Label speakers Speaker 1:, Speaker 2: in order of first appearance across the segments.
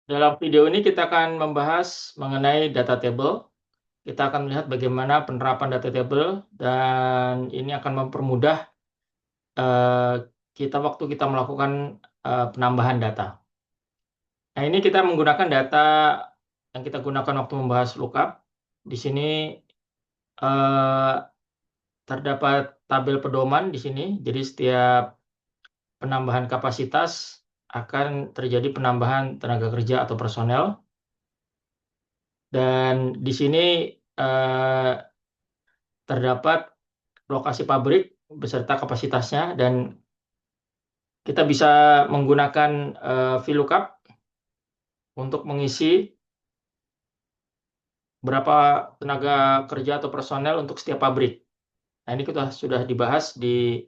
Speaker 1: Dalam video ini kita akan membahas mengenai data table. Kita akan melihat bagaimana penerapan data table dan ini akan mempermudah eh, kita waktu kita melakukan penambahan data. Nah, ini kita menggunakan data yang kita gunakan waktu membahas lookup. Di sini eh, terdapat tabel pedoman di sini. Jadi setiap penambahan kapasitas akan terjadi penambahan tenaga kerja atau personel. Dan di sini eh, terdapat lokasi pabrik beserta kapasitasnya dan kita bisa menggunakan VLOOKUP untuk mengisi berapa tenaga kerja atau personel untuk setiap pabrik. Nah, ini kita sudah dibahas di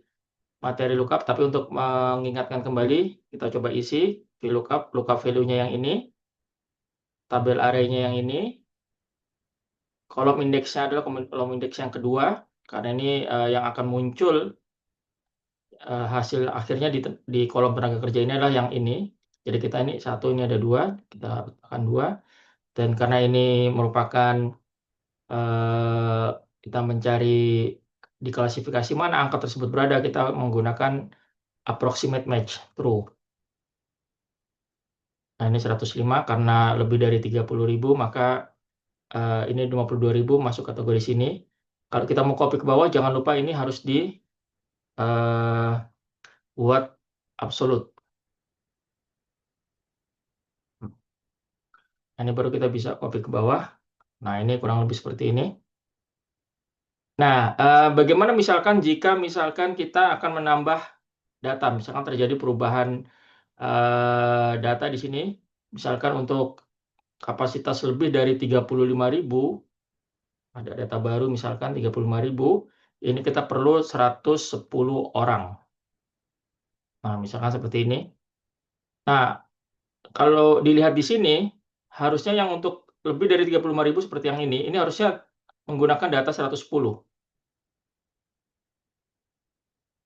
Speaker 1: materi lookup, tapi untuk mengingatkan kembali, kita coba isi VLOOKUP, lookup value-nya yang ini, tabel array-nya yang ini, kolom indeksnya adalah kolom indeks yang kedua, karena ini yang akan muncul hasil akhirnya di kolom tenaga kerja ini adalah yang ini. Jadi kita ini satu, ini ada dua, kita akan dua. Dan karena ini merupakan eh, kita mencari di klasifikasi mana angka tersebut berada, kita menggunakan approximate match true. Nah, ini 105 karena lebih dari 30.000 maka ini 52.000 masuk kategori sini. Kalau kita mau copy ke bawah jangan lupa ini harus buat absolute. Nah, ini baru kita bisa copy ke bawah. Nah, ini kurang lebih seperti ini. Nah, bagaimana misalkan jika misalkan kita akan menambah data, misalkan terjadi perubahan data di sini, misalkan untuk kapasitas lebih dari 35.000, ada data baru misalkan 35.000, ini kita perlu 110 orang. Nah, misalkan seperti ini. Nah, kalau dilihat di sini, harusnya yang untuk lebih dari 35.000 seperti yang ini harusnya menggunakan data 110.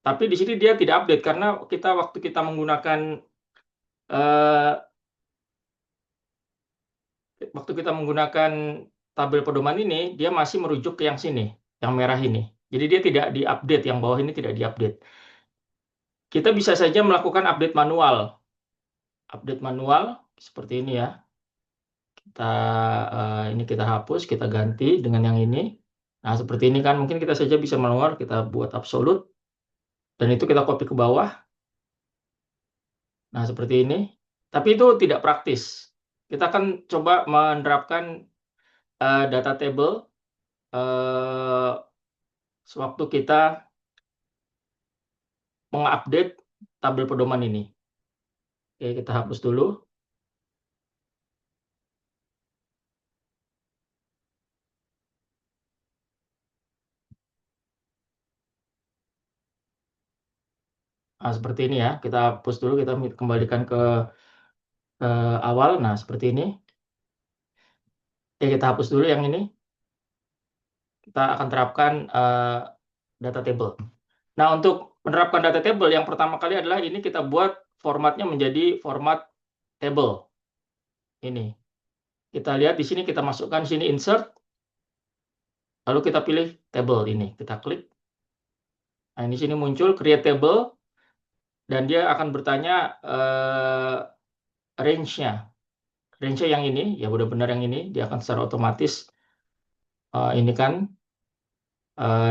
Speaker 1: Tapi di sini dia tidak update karena waktu kita menggunakan eh, tabel pedoman ini, dia masih merujuk ke yang sini, yang merah ini. Jadi dia tidak diupdate, yang bawah ini tidak diupdate. Kita bisa saja melakukan update manual. Update manual seperti ini ya. Ini kita hapus, kita ganti dengan yang ini. Nah, seperti ini kan mungkin kita saja bisa manual, kita buat absolute dan itu kita copy ke bawah. Nah, seperti ini. Tapi itu tidak praktis. Kita akan coba menerapkan data table sewaktu kita mengupdate tabel pedoman ini. Oke, kita hapus dulu. Nah, seperti ini ya. Kita hapus dulu, kita kembalikan ke awal. Nah, seperti ini. Oke, kita hapus dulu yang ini. Kita akan terapkan data table. Nah, untuk menerapkan data table, yang pertama kali adalah ini kita buat formatnya menjadi format table. Ini. Kita lihat di sini, kita masukkan sini insert. Lalu kita pilih table ini. Kita klik. Nah, di sini muncul create table. Dan dia akan bertanya range-nya. Range-nya yang ini, ya benar-benar yang ini. Dia akan secara otomatis ini kan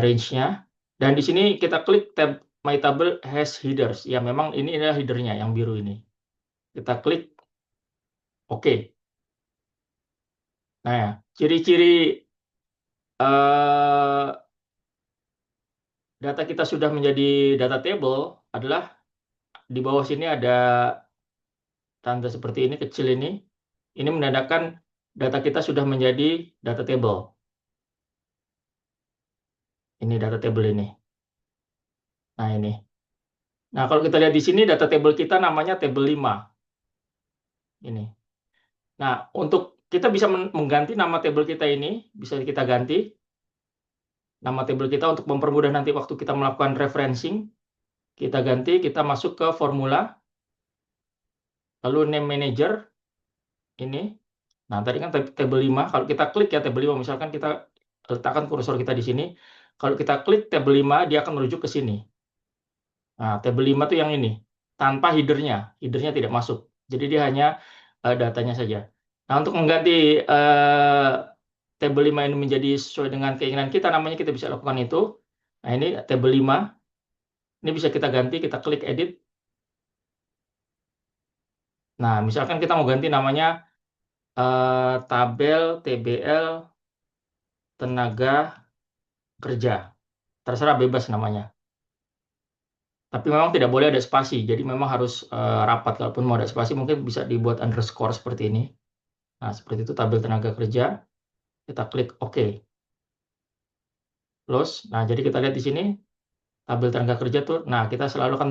Speaker 1: range-nya. Dan di sini kita klik tab My Table has headers. Ya memang ini adalah header-nya yang biru ini. Kita klik OK. Nah, ya, ciri-ciri data kita sudah menjadi data table adalah di bawah sini ada tanda seperti ini, kecil ini. Ini menandakan data kita sudah menjadi data table. Ini data table ini. Nah, ini. Nah, kalau kita lihat di sini data table kita namanya table 5. Ini. Nah, untuk kita bisa mengganti nama table kita ini, bisa kita ganti nama table kita untuk mempermudah nanti waktu kita melakukan referencing. Kita ganti, kita masuk ke formula, lalu name manager, ini. Nah, tadi kan tabel 5, kalau kita klik ya tabel 5, misalkan kita letakkan kursor kita di sini. Kalau kita klik tabel 5, dia akan merujuk ke sini. Nah, tabel 5 itu yang ini, tanpa header-nya. Header-nya tidak masuk. Jadi dia hanya datanya saja. Nah, untuk mengganti tabel 5 ini menjadi sesuai dengan keinginan kita, namanya kita bisa lakukan itu. Nah, ini tabel 5. Ini bisa kita ganti, kita klik edit. Nah, misalkan kita mau ganti namanya tabel TBL tenaga kerja. Terserah, bebas namanya. Tapi memang tidak boleh ada spasi, jadi memang harus rapat. Kalaupun mau ada spasi, mungkin bisa dibuat underscore seperti ini. Nah, seperti itu tabel tenaga kerja. Kita klik OK. Close. Nah, jadi kita lihat di sini, tabel tenaga kerja tuh, nah kita selalu kan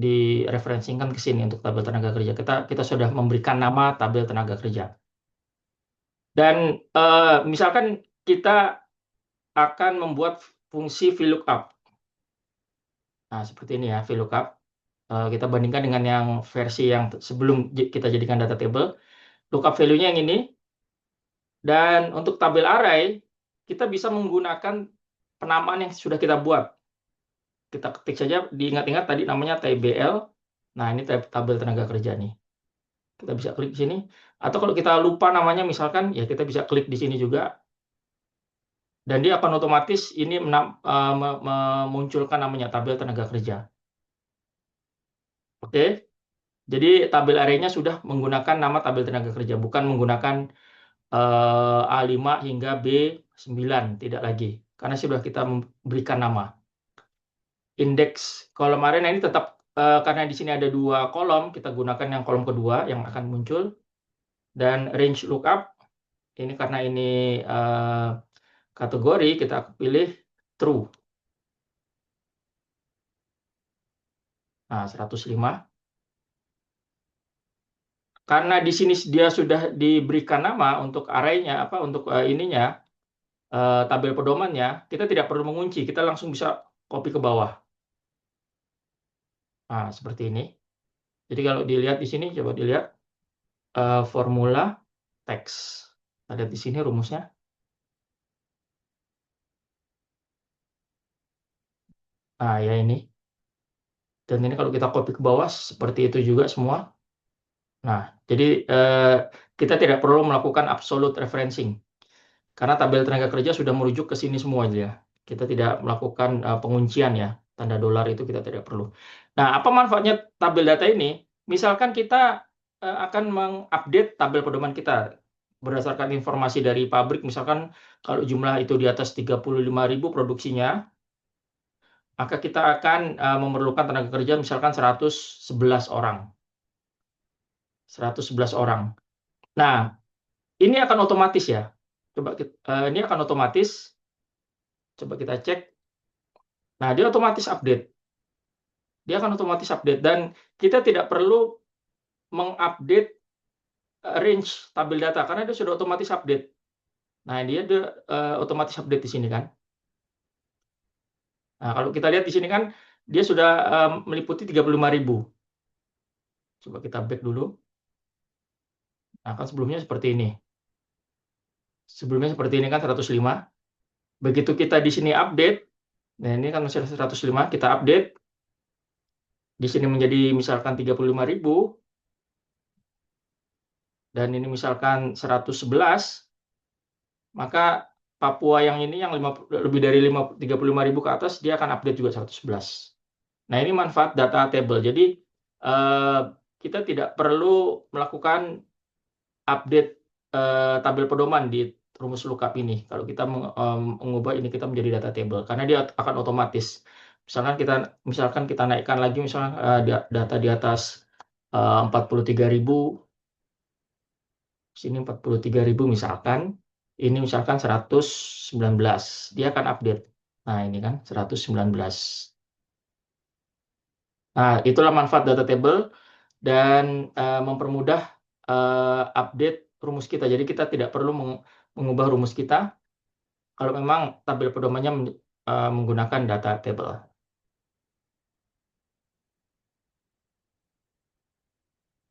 Speaker 1: direferensikan ke sini untuk tabel tenaga kerja. Kita sudah memberikan nama tabel tenaga kerja. Dan misalkan kita akan membuat fungsi VLOOKUP. Nah, seperti ini ya, VLOOKUP. Kita bandingkan dengan yang versi yang sebelum kita jadikan data table. Lookup value-nya yang ini. Dan untuk tabel array, kita bisa menggunakan penamaan yang sudah kita buat. Kita ketik saja, diingat-ingat tadi namanya TBL. Nah, ini tabel tenaga kerja nih. Kita bisa klik di sini. Atau kalau kita lupa namanya misalkan, ya kita bisa klik di sini juga. Dan dia akan otomatis ini memunculkan namanya tabel tenaga kerja. Oke. Jadi tabel array-nya sudah menggunakan nama tabel tenaga kerja, bukan menggunakan A5 hingga B9, tidak lagi. Karena sudah kita memberikan nama. Indeks kolom array, nah ini tetap, karena di sini ada 2 kolom, kita gunakan yang kolom kedua yang akan muncul. Dan range lookup, ini karena ini kategori, kita pilih true. Nah, 105. Karena di sini dia sudah diberikan nama untuk array-nya, untuk ininya, tabel pedomannya, kita tidak perlu mengunci, kita langsung bisa copy ke bawah. Nah, seperti ini. Jadi kalau dilihat di sini, coba dilihat formula teks. Kita lihat di sini rumusnya. Nah, ya ini. Dan ini kalau kita copy ke bawah, seperti itu juga semua. Nah, jadi kita tidak perlu melakukan absolute referencing. Karena tabel tenaga kerja sudah merujuk ke sini semua ya. Kita tidak melakukan penguncian ya. Tanda dolar itu kita tidak perlu. Nah, apa manfaatnya tabel data ini? Misalkan kita akan mengupdate tabel pedoman kita berdasarkan informasi dari pabrik. Misalkan kalau jumlah itu di atas 35.000 produksinya, maka kita akan memerlukan tenaga kerja misalkan 111 orang. 111 orang. Nah, ini akan otomatis ya. Coba ini akan otomatis. Coba kita cek. Nah, dia otomatis update. Dia akan otomatis update dan kita tidak perlu mengupdate range tabel data karena dia sudah otomatis update. Nah, dia otomatis update di sini kan. Nah, kalau kita lihat di sini kan dia sudah meliputi 35.000. Coba kita back dulu. Nah, kan sebelumnya seperti ini. Sebelumnya seperti ini kan 105. Begitu kita di sini update, nah ini kan masih 105, kita update. Di sini menjadi misalkan 35.000. Dan ini misalkan 111, maka Papua yang ini yang lebih dari 35.000 ke atas, dia akan update juga 111. Nah, ini manfaat data table. Jadi, kita tidak perlu melakukan update tabel pedoman di rumus lookup ini. Kalau kita mengubah ini kita menjadi data table, karena dia akan otomatis. Misalkan kita naikkan lagi, misalkan data di atas 43.000, sini 43.000 misalkan, ini misalkan 119, dia akan update. Nah, ini kan 119. Nah, itulah manfaat data table dan mempermudah update rumus kita. Jadi kita tidak perlu mengubah rumus kita kalau memang tabel pedomannya menggunakan data table.